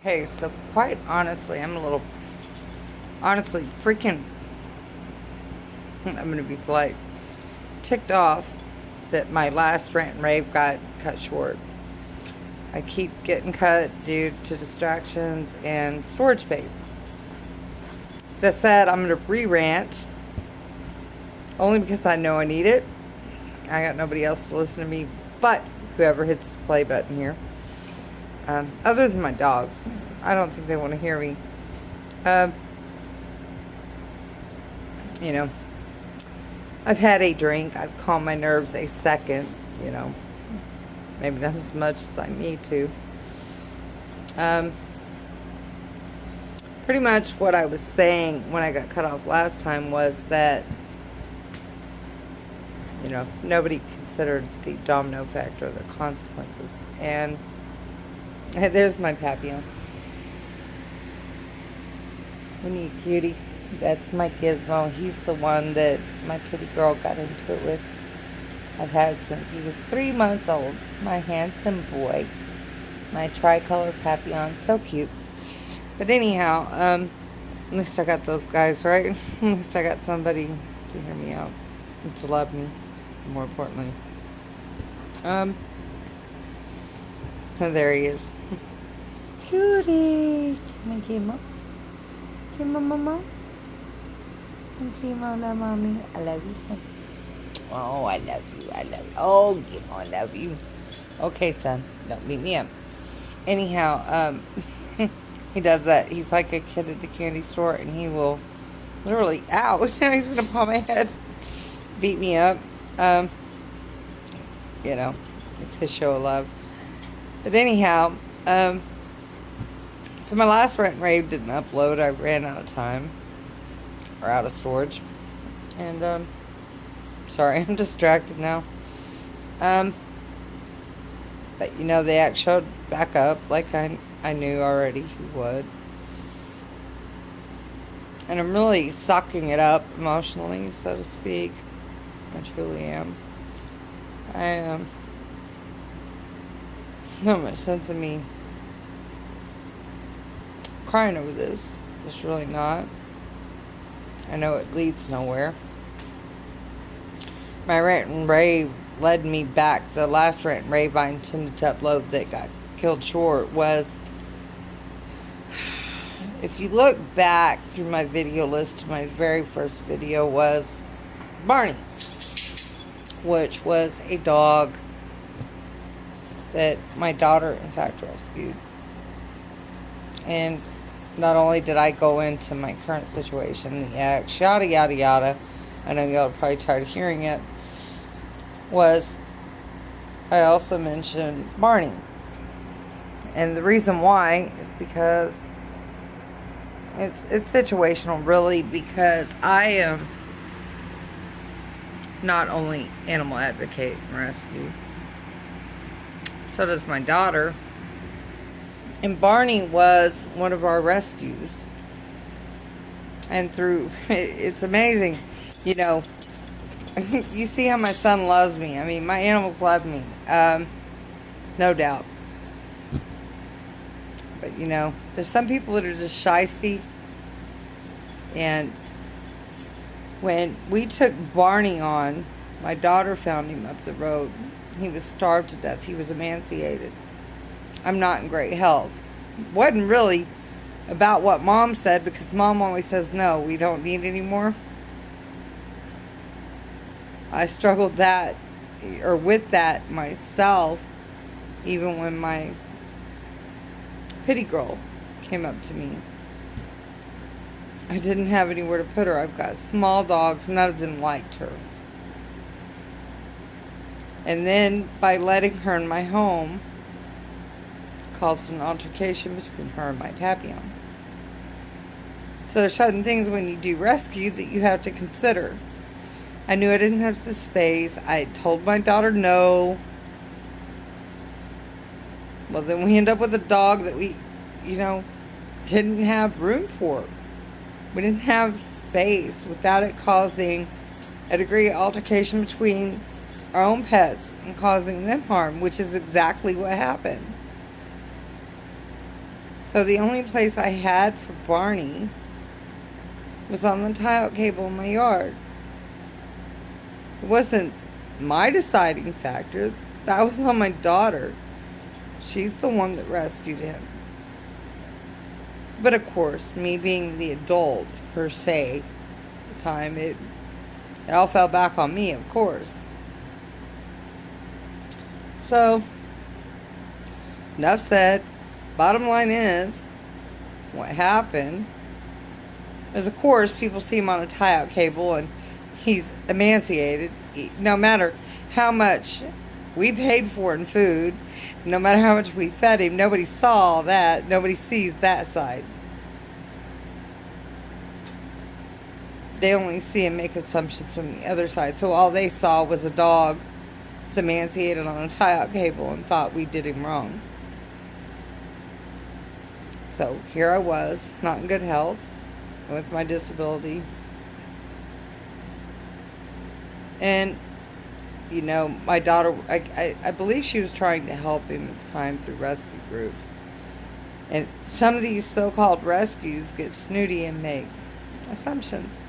Okay, so quite honestly, I'm a little, honestly, freaking, I'm going to be polite, ticked off that my last rant and rave got cut short. I keep getting cut due to distractions and storage space. That said, I'm going to re-rant, only because I know I need it. I got nobody else to listen to me but whoever hits the play button here. Other than my dogs. I don't think they want to hear me. You know, I've had a drink. I've calmed my nerves a second, you know. Maybe not as much as I need to. Pretty much what I was saying when I got cut off last time was that, you know, nobody considered the domino effect or the consequences. And there's my Papillon. Winnie, cutie. That's my gizmo. He's the one that my pretty girl got into it with. I've had since he was 3 months old. My handsome boy. My tricolor Papillon. So cute. But anyhow, at least I got those guys, right? At least I got somebody to hear me out. And to love me, more importantly. Oh, there he is. Cutie. Come on, Kimo. Kimo, mama. And Timo, love mommy. I love you so. Oh, I love you. I love you. Oh, Kimo, I love you. Okay, son. Don't beat me up. Anyhow, he does that. He's like a kid at the candy store, and he will literally, ow, now he's going to paw my head, beat me up. You know, it's his show of love. But anyhow, so my last rant and rave didn't upload. I ran out of time, or out of storage. And, sorry, I'm distracted now. But, you know, the act showed back up like I knew already he would. And I'm really sucking it up emotionally, so to speak. I truly am. I am. Not much sense in me crying over this. There's really not. I know it leads nowhere. My rant and rave led me back. The last rant and rave I intended to upload that got killed short was, if you look back through my video list, my very first video was Barney, which was a dog that my daughter, in fact, rescued. And not only did I go into my current situation, the ex, yada, yada, yada, I know y'all are probably tired of hearing it, was I also mentioned Barney. And the reason why is because it's situational, really, because I am not only animal advocate and rescue, so does my daughter. And Barney was one of our rescues. And through, it's amazing, you know, you see how my son loves me. I mean, my animals love me. No doubt. But, you know, there's some people that are just shysty. And when we took Barney on, my daughter found him up the road. He was starved to death. He was emaciated. I'm not in great health. Wasn't really about what Mom said, because Mom always says, no, we don't need any more. I struggled with that myself, even when my pity girl came up to me. I didn't have anywhere to put her. I've got small dogs. None of them liked her. And then by letting her in my home, caused an altercation between her and my Papillon. So there's certain things when you do rescue that you have to consider. I knew I didn't have the space. I told my daughter no. Well, then we end up with a dog that we, you know, didn't have room for. We didn't have space without it causing a degree of altercation between our own pets and causing them harm, which is exactly what happened. So the only place I had for Barney was on the tie-out cable in my yard. It wasn't my deciding factor. That was on my daughter. She's the one that rescued him. But of course, me being the adult, per se, at the time, it all fell back on me, of course. So, enough said. Bottom line is, what happened is, of course, people see him on a tie-out cable and he's emaciated. No matter how much we paid for in food, no matter how much we fed him, nobody saw that. Nobody sees that side. They only see and make assumptions from the other side. So all they saw was a dog that's emaciated on a tie-out cable and thought we did him wrong. So here I was, not in good health, with my disability. And, you know, my daughter, I believe she was trying to help him at the time through rescue groups. And some of these so-called rescues get snooty and make assumptions.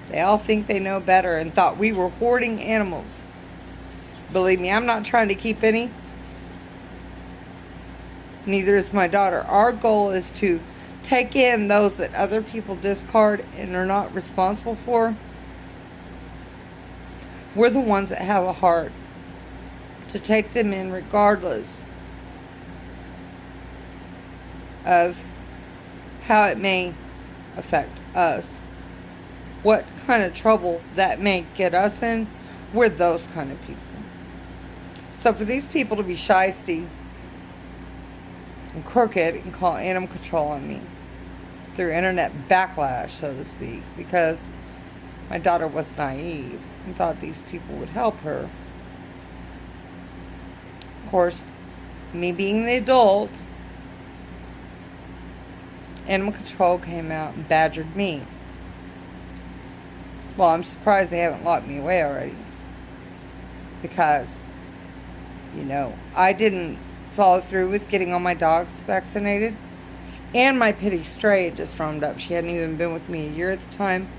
They all think they know better and thought we were hoarding animals. Believe me, I'm not trying to keep any. Neither is my daughter. Our goal is to take in those that other people discard and are not responsible for. We're the ones that have a heart to take them in regardless of how it may affect us. What kind of trouble that may get us in, we're those kind of people. So for these people to be shysty and crooked and call animal control on me through internet backlash, so to speak, because my daughter was naive and thought these people would help her. Of course, me being the adult, animal control came out and badgered me. Well, I'm surprised they haven't locked me away already. Because, you know, I didn't follow through with getting all my dogs vaccinated. And my Pitty Stray had just roamed up. She hadn't even been with me a year at the time.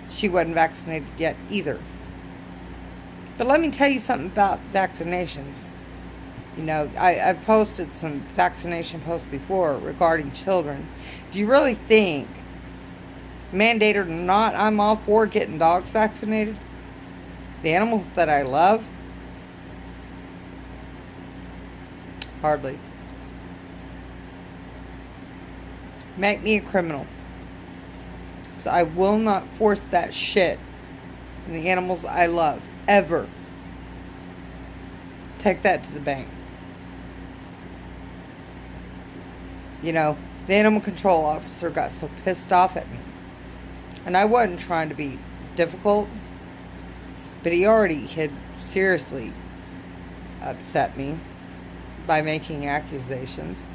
She wasn't vaccinated yet either. But let me tell you something about vaccinations. You know, I've posted some vaccination posts before regarding children. Do you really think, mandate or not, I'm all for getting dogs vaccinated? The animals that I love? Hardly. Make me a criminal. So I will not force that shit on the animals I love. Ever. Take that to the bank. You know, the animal control officer got so pissed off at me. And I wasn't trying to be difficult, but he already had seriously upset me by making accusations,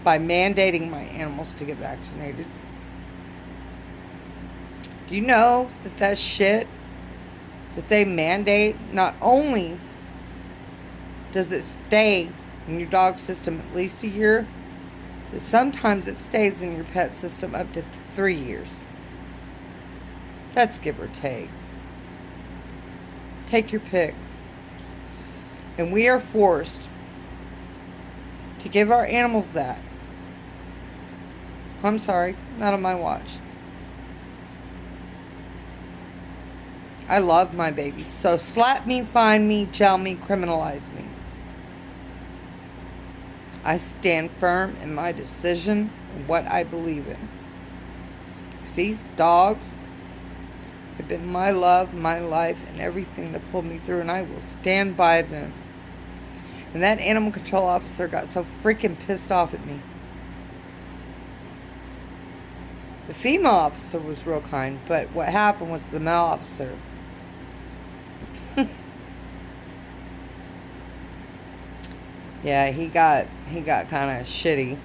by mandating my animals to get vaccinated. Do you know that shit that they mandate, not only does it stay in your dog system at least a year, but sometimes it stays in your pet system up to 3 years. That's give or take. Take your pick. And we are forced to give our animals that. I'm sorry, not on my watch. I love my babies. So slap me, fine me, jail me, criminalize me. I stand firm in my decision and what I believe in. These dogs have been my love, my life, and everything that pulled me through, and I will stand by them. And that animal control officer got so freaking pissed off at me. The female officer was real kind, but what happened was the male officer. Yeah, he got kind of shitty.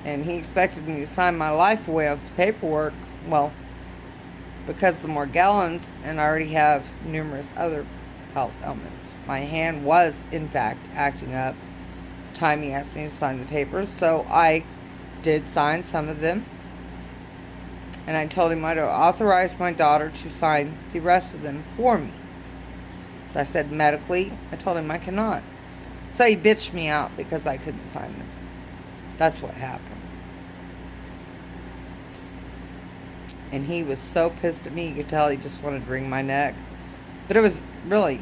And he expected me to sign my life away on some paperwork. Well, because of the Morgellons, and I already have numerous other health ailments. My hand was, in fact, acting up time he asked me to sign the papers. So I did sign some of them. And I told him I'd authorize my daughter to sign the rest of them for me. I said medically, I told him I cannot. So he bitched me out because I couldn't sign them. That's what happened. And he was so pissed at me, you could tell he just wanted to wring my neck. But it was really,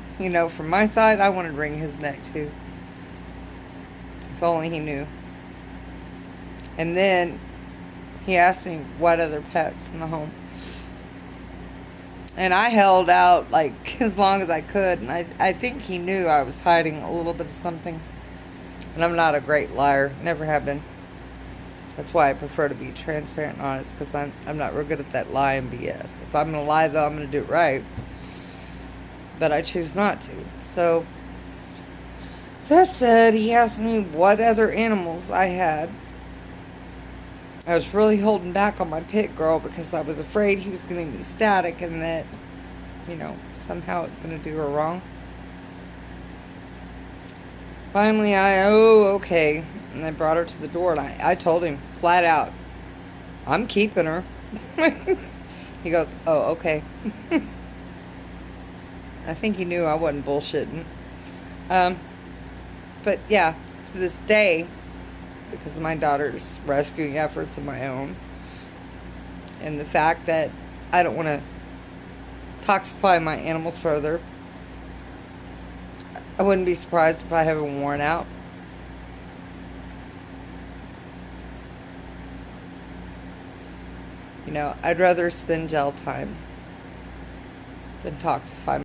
from my side, I wanted to wring his neck too. If only he knew. And then he asked me what other pets in the home. And I held out like as long as I could. And I think he knew I was hiding a little bit of something. And I'm not a great liar. Never have been. That's why I prefer to be transparent and honest, because I'm not real good at that lie and BS. If I'm going to lie, though, I'm going to do it right. But I choose not to. So, that said, he asked me what other animals I had. I was really holding back on my pit girl because I was afraid he was going to be static and that, somehow it's going to do her wrong. Finally, okay. And I brought her to the door, and I told him flat out, I'm keeping her. He goes, oh, okay. I think he knew I wasn't bullshitting. But yeah, to this day, because of my daughter's rescuing efforts of my own, and the fact that I don't want to toxify my animals further, I wouldn't be surprised if I haven't worn out. I'd rather spend gel time than toxify